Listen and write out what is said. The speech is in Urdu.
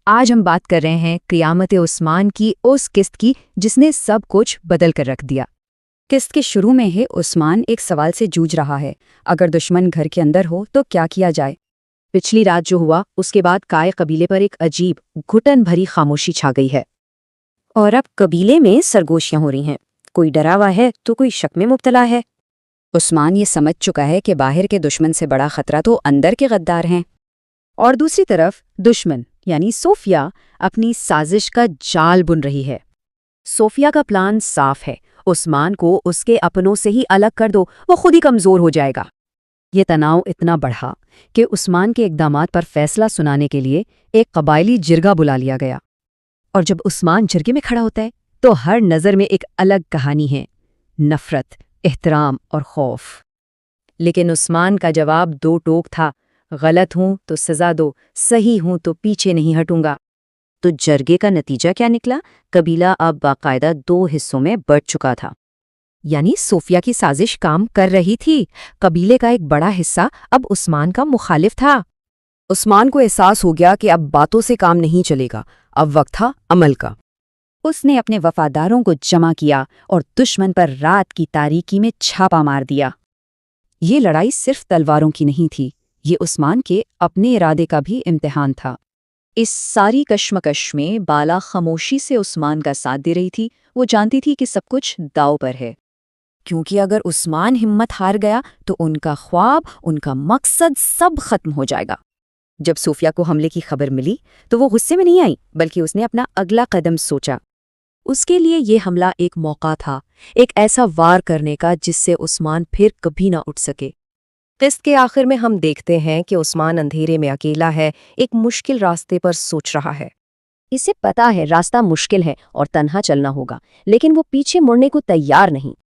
آج ہم بات کر رہے ہیں قیامت عثمان کی اس قسط کی جس نے سب کچھ بدل کر رکھ دیا۔ قسط کے شروع میں ہی عثمان ایک سوال سے جوجھ رہا ہے، اگر دشمن گھر کے اندر ہو تو کیا کیا جائے؟ پچھلی رات جو ہوا اس کے بعد کائے قبیلے پر ایک عجیب گھٹن بھری خاموشی چھا گئی ہے، اور اب قبیلے میں سرگوشیاں ہو رہی ہیں، کوئی ڈرا ہوا ہے تو کوئی شک میں مبتلا ہے۔ عثمان یہ سمجھ چکا ہے کہ باہر کے دشمن سے بڑا خطرہ تو اندر کے غدار ہیں۔ اور دوسری طرف دشمن یعنی صوفیہ اپنی سازش کا جال بن رہی ہے۔ صوفیہ کا پلان صاف ہے، عثمان کو اس کے اپنوں سے ہی الگ کر دو، وہ خود ہی کمزور ہو جائے گا۔ یہ تناؤ اتنا بڑھا کہ عثمان کے اقدامات پر فیصلہ سنانے کے لیے ایک قبائلی جرگہ بلا لیا گیا۔ اور جب عثمان جرگے میں کھڑا ہوتا ہے تو ہر نظر میں ایک الگ کہانی ہے، نفرت، احترام اور خوف۔ لیکن عثمان کا جواب دو ٹوک تھا، غلط ہوں تو سزا دو، صحیح ہوں تو پیچھے نہیں ہٹوں گا۔ تو جرگے کا نتیجہ کیا نکلا؟ قبیلہ اب باقاعدہ دو حصوں میں بٹ چکا تھا۔ یعنی صوفیہ کی سازش کام کر رہی تھی، قبیلے کا ایک بڑا حصہ اب عثمان کا مخالف تھا۔ عثمان کو احساس ہو گیا کہ اب باتوں سے کام نہیں چلے گا، اب وقت تھا عمل کا۔ اس نے اپنے وفاداروں کو جمع کیا اور دشمن پر رات کی تاریکی میں چھاپا مار دیا۔ یہ لڑائی صرف تلواروں کی نہیں تھی، یہ عثمان کے اپنے ارادے کا بھی امتحان تھا۔ اس ساری کشمکش میں بالا خاموشی سے عثمان کا ساتھ دے رہی تھی، وہ جانتی تھی کہ سب کچھ داؤ پر ہے۔ کیونکہ اگر عثمان ہمت ہار گیا تو ان کا خواب، ان کا مقصد سب ختم ہو جائے گا۔ جب صوفیہ کو حملے کی خبر ملی تو وہ غصے میں نہیں آئی، بلکہ اس نے اپنا اگلا قدم سوچا۔ اس کے لیے یہ حملہ ایک موقع تھا، ایک ایسا وار کرنے کا جس سے عثمان پھر کبھی نہ اٹھ سکے۔ قسط کے آخر میں ہم دیکھتے ہیں کہ عثمان اندھیرے میں اکیلا ہے، ایک مشکل راستے پر سوچ رہا ہے۔ اسے پتا ہے راستہ مشکل ہے اور تنہا چلنا ہوگا، لیکن وہ پیچھے مڑنے کو تیار نہیں۔